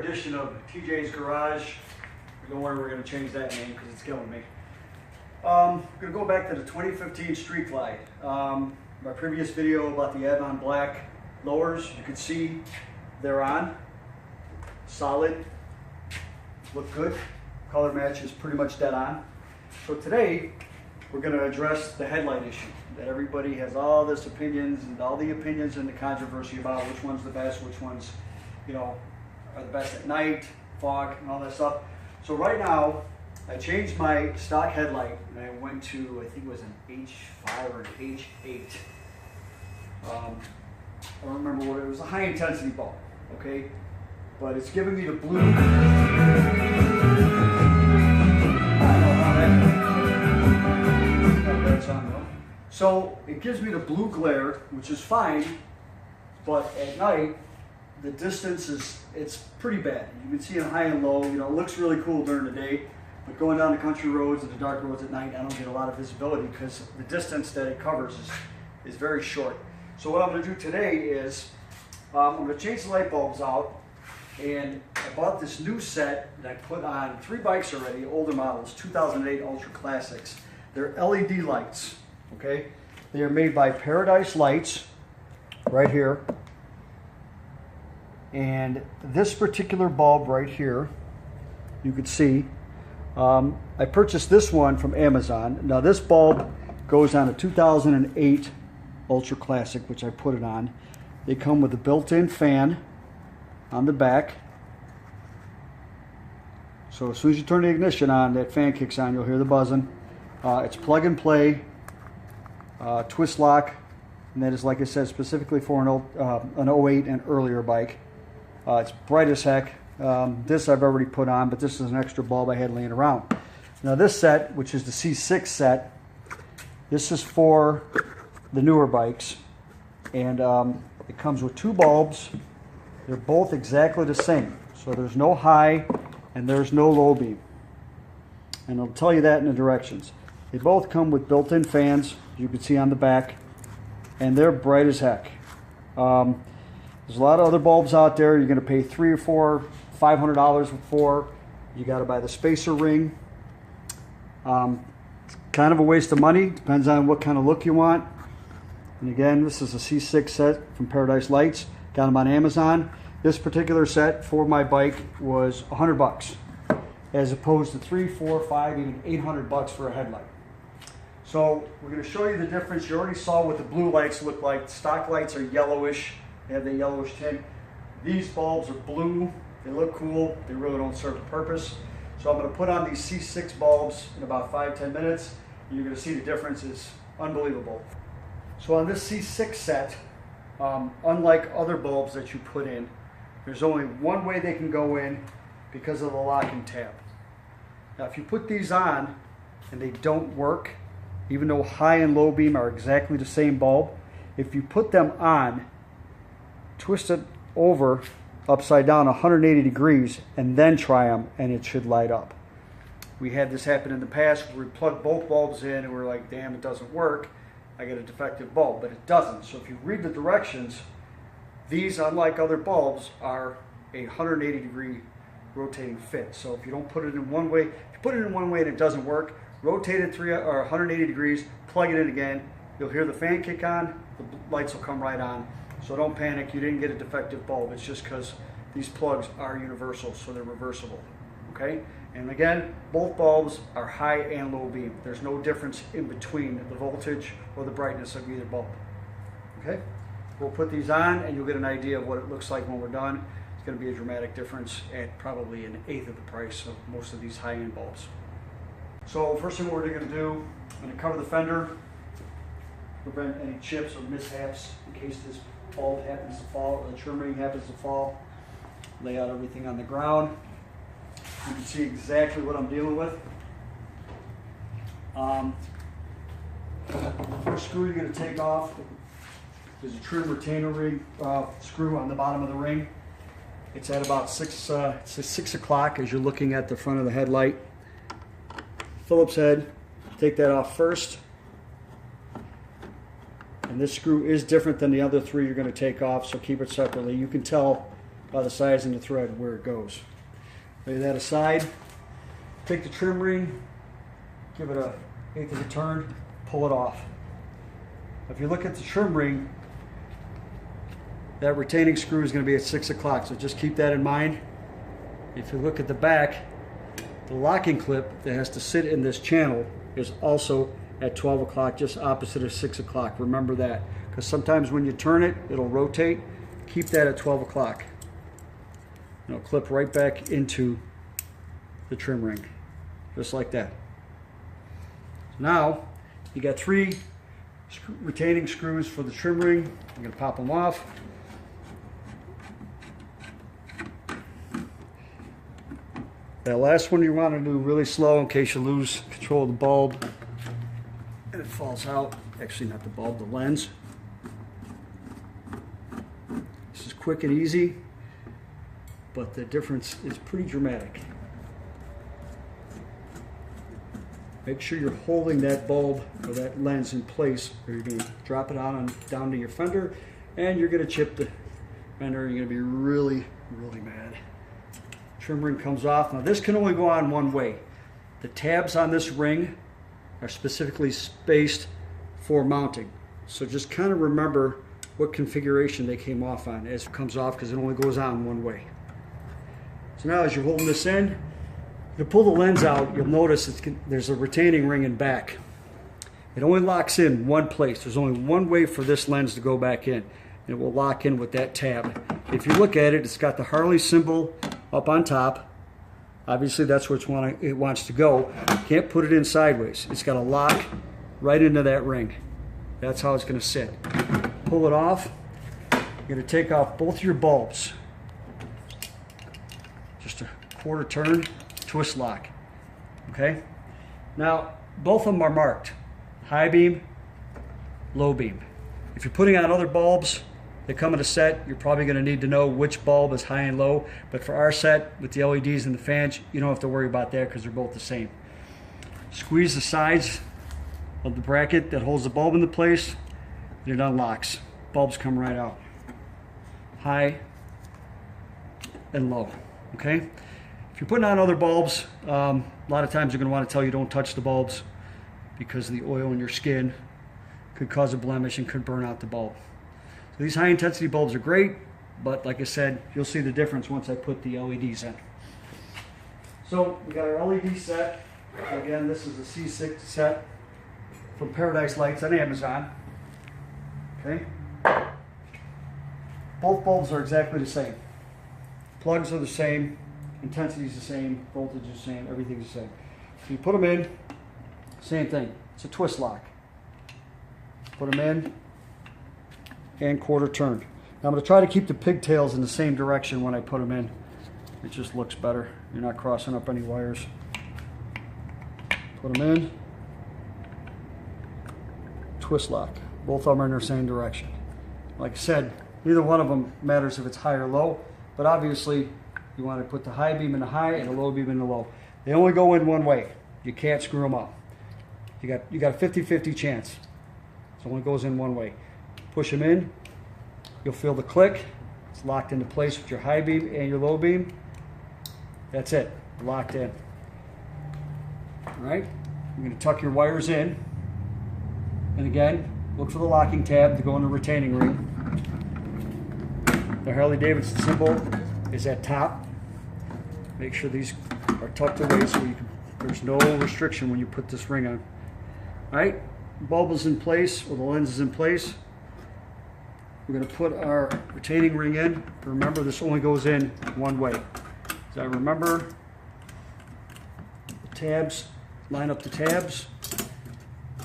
edition of TJ's Garage. Don't worry, we're going to change that name because it's killing me. I'm going to go back to the 2015 Street Glide. My previous video about the Avon Black lowers, you can see they're on. Solid. Look good. Color match is pretty much dead on. So today, we're going to address the headlight issue. That everybody has all this opinions and all the opinions and the controversy about which one's the best, which ones, you know, are the best at night, fog, and all that stuff. So right now, I changed my stock headlight and I went to, I think it was an H5 or an H8. I don't remember what it was, a high intensity bulb, okay? But it's giving me the blue. I don't know how that's on though. So it gives me the blue glare, which is fine, but at night, the distance it's pretty bad. You can see it high and low, you know, it looks really cool during the day, but going down the country roads and the dark roads at night, I don't get a lot of visibility because the distance that it covers is very short. So what I'm going to do today is, I'm going to change the light bulbs out, and I bought this new set that I put on 3 bikes already, older models, 2008 Ultra Classics. They're LED lights, okay? They are made by Paradise Lights, right here. And this particular bulb right here, you can see, I purchased this one from Amazon. Now this bulb goes on a 2008 Ultra Classic, which I put it on. They come with a built-in fan on the back. So as soon as you turn the ignition on, that fan kicks on, you'll hear the buzzing. It's plug and play, twist lock, and that is, like I said, specifically for an 08 and earlier bike. It's bright as heck. This I've already put on, but this is an extra bulb I had laying around. Now this set, which is the C6 set, this is for the newer bikes, and it comes with 2 bulbs. They're both exactly the same. So there's no high and there's no low beam. And I'll tell you that in the directions. They both come with built-in fans, as you can see on the back, and they're bright as heck. There's a lot of other bulbs out there. You're going to pay $300 or $500 for. You got to buy the spacer ring. It's kind of a waste of money. Depends on what kind of look you want. And again, this is a C6 set from Paradise Lights. Got them on Amazon. This particular set for my bike was $100, as opposed to $300, $400, $500, even $800 for a headlight. So we're going to show you the difference. You already saw what the blue lights look like. Stock lights are yellowish. They have the yellowish tint. These bulbs are blue. They look cool. They really don't serve a purpose. So I'm going to put on these C6 bulbs in about 5-10 minutes. And you're going to see the difference is unbelievable. So on this C6 set, unlike other bulbs that you put in, there's only one way they can go in because of the locking tab. Now if you put these on and they don't work, even though high and low beam are exactly the same bulb, if you put them on, twist it over upside down 180 degrees and then try them, and it should light up. We had this happen in the past where we plugged both bulbs in and we're like, damn, it doesn't work. I got a defective bulb, but it doesn't. So if you read the directions, these, unlike other bulbs, are a 180 degree rotating fit. So if you don't put it in one way, if you put it in one way and it doesn't work, rotate it 180 degrees, plug it in again, you'll hear the fan kick on, the lights will come right on. So don't panic, you didn't get a defective bulb. It's just because these plugs are universal, so they're reversible, okay? And again, both bulbs are high and low beam. There's no difference in between the voltage or the brightness of either bulb, okay? We'll put these on and you'll get an idea of what it looks like when we're done. It's going to be a dramatic difference at probably an 1/8 of the price of most of these high-end bulbs. So first thing we're going to do, I'm going to cover the fender, prevent any chips or mishaps in case this bulb happens to fall or the trim ring happens to fall. Lay out everything on the ground. You can see exactly what I'm dealing with. The first screw you're going to take off is a trim retainer ring screw on the bottom of the ring. It's at about 6 o'clock as you're looking at the front of the headlight. Phillips head, take that off first. And this screw is different than the other 3 you're going to take off, so keep it separately. You can tell by the size and the thread where it goes. Lay that aside. Take the trim ring, give it a 1/8 of a turn, pull it off. If you look at the trim ring, that retaining screw is going to be at 6 o'clock, so just keep that in mind. If you look at the back, the locking clip that has to sit in this channel is also at 12 o'clock, just opposite of 6 o'clock. Remember that, because sometimes when you turn it, it'll rotate. Keep that at 12 o'clock. It'll clip right back into the trim ring, just like that. Now, you got 3 retaining screws for the trim ring. I'm going to pop them off. That last one you want to do really slow in case you lose control of the bulb and it falls out. Actually, not the bulb, the lens. This is quick and easy, but the difference is pretty dramatic. Make sure you're holding that bulb or that lens in place, or you're going to drop it down to your fender, and you're going to chip the fender. You're going to be really, really mad. Trim ring comes off. Now this can only go on one way. The tabs on this ring are specifically spaced for mounting. So just kind of remember what configuration they came off on as it comes off, because it only goes on one way. So now as you're holding this in, you pull the lens out, you'll notice there's a retaining ring in back. It only locks in one place. There's only one way for this lens to go back in, and it will lock in with that tab. If you look at it, it's got the Harley symbol up on top. Obviously that's where it wants to go. You can't put it in sideways. It's got to lock right into that ring. That's how it's going to sit. Pull it off. You're going to take off both your bulbs. Just a 1/4 turn, twist lock. Okay? Now, both of them are marked. High beam, low beam. If you're putting on other bulbs that come in a set, you're probably going to need to know which bulb is high and low. But for our set, with the LEDs and the fans, you don't have to worry about that because they're both the same. Squeeze the sides of the bracket that holds the bulb into place, and it unlocks. Bulbs come right out. High and low. Okay? If you're putting on other bulbs, a lot of times they're going to want to tell you don't touch the bulbs because the oil in your skin could cause a blemish and could burn out the bulb. So these high intensity bulbs are great, but like I said, you'll see the difference once I put the LEDs in. So we got our LED set. Again, this is a C6 set from Paradise Lights on Amazon. Okay. Both bulbs are exactly the same. Plugs are the same, intensity is the same, voltage is the same, everything's the same. So you put them in, same thing. It's a twist lock. Put them in and 1/4 turn. Now I'm going to try to keep the pigtails in the same direction when I put them in. It just looks better. You're not crossing up any wires. Put them in. Twist lock. Both of them are in the same direction. Like I said, neither one of them matters if it's high or low, but obviously you want to put the high beam in the high and the low beam in the low. They only go in one way. You can't screw them up. You got a 50-50 chance. It only goes in one way. Push them in. You'll feel the click. It's locked into place with your high beam and your low beam. That's it. Locked in. All right. You're going to tuck your wires in. And again, look for the locking tab to go in the retaining ring. The Harley Davidson symbol is at top. Make sure these are tucked away so there's no restriction when you put this ring on. All right. Bulb is in place, or the lens is in place. We're going to put our retaining ring in. Remember, this only goes in one way. So remember, the tabs, line up the tabs.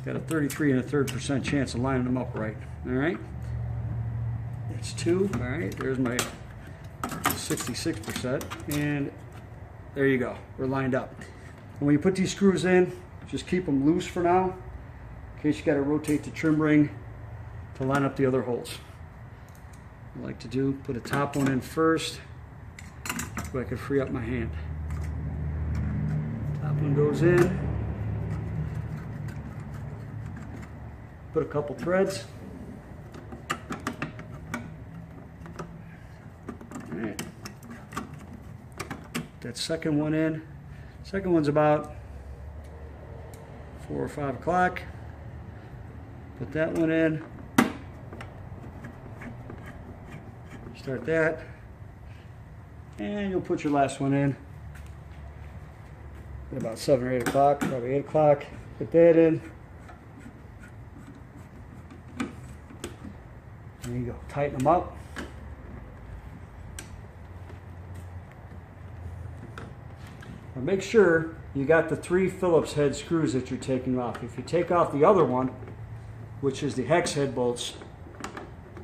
Got a 33 1/3% chance of lining them up right. All right. That's 2. All right. There's my 66%, and there you go. We're lined up. And when you put these screws in, just keep them loose for now, in case you got to rotate the trim ring to line up the other holes. I like to do, put a top one in first so I can free up my hand. Top one goes in. Put a couple threads. All right. Put that second one in. Second one's about 4 or 5 o'clock. Put that one in. Start that. And you'll put your last one in at about 7 or 8 o'clock, probably 8 o'clock. Put that in. There you go. Tighten them up. Now make sure you got the 3 Phillips head screws that you're taking off. If you take off the other one, which is the hex head bolts,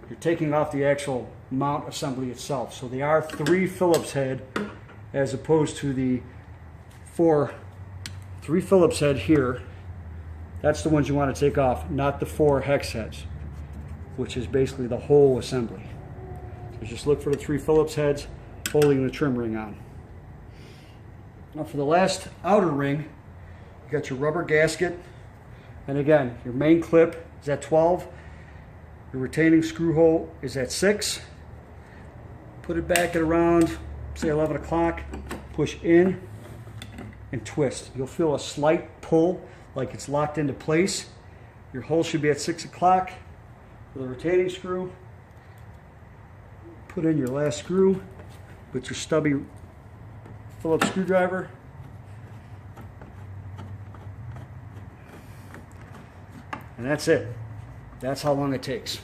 you're taking off the actual mount assembly itself. So they are 3 Phillips head as opposed to the 3 Phillips head here. That's the ones you want to take off, not the 4 hex heads, which is basically the whole assembly. So just look for the 3 Phillips heads holding the trim ring on. Now for the last outer ring, you got your rubber gasket, and again, your main clip is at 12. Your retaining screw hole is at 6. Put it back at around, say 11 o'clock. Push in and twist. You'll feel a slight pull, like it's locked into place. Your hole should be at 6 o'clock. For the retaining screw, put in your last screw with your stubby Phillips screwdriver. And that's it. That's how long it takes.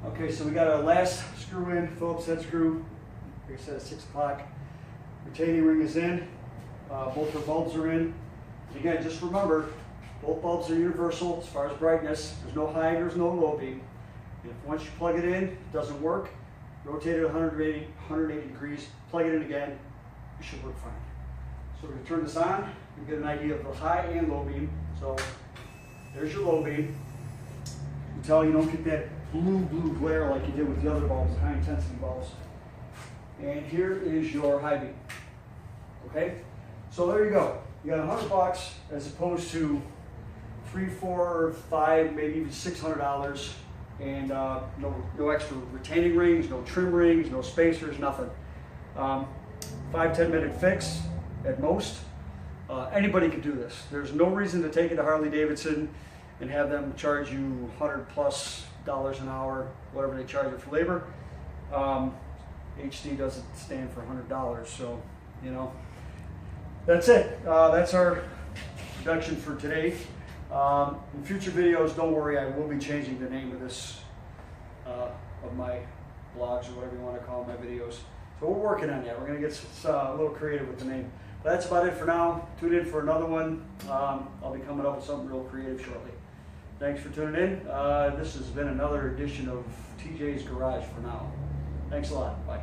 Okay, so we got our last screw in, Phillips head screw. Like I said, at 6 o'clock. Retaining ring is in. Both our bulbs are in. And again, just remember, both bulbs are universal as far as brightness. There's no high, there's no low beam. And if once you plug it in, it doesn't work, rotate it 180 degrees, plug it in again, it should work fine. So we're going to turn this on. You get an idea of the high and low beam. So there's your low beam. You can tell you don't get that blue glare like you did with the other bulbs, the high intensity bulbs. And here is your high beam. Okay? So there you go. You got $100 as opposed to $300, $400, $500, maybe even $600, and no extra retaining rings, no trim rings, no spacers, nothing. 5-10 minute fix at most. Anybody can do this. There's no reason to take it to Harley Davidson and have them charge you $100+ an hour, whatever they charge you for labor. HD doesn't stand for $100, so you know. That's it. That's our production for today. In future videos, don't worry, I will be changing the name of this, of my blogs, or whatever you want to call my videos. So we're working on that. We're going to get a little creative with the name. But that's about it for now. Tune in for another one. I'll be coming up with something real creative shortly. Thanks for tuning in. This has been another edition of TJ's Garage for now. Thanks a lot. Bye.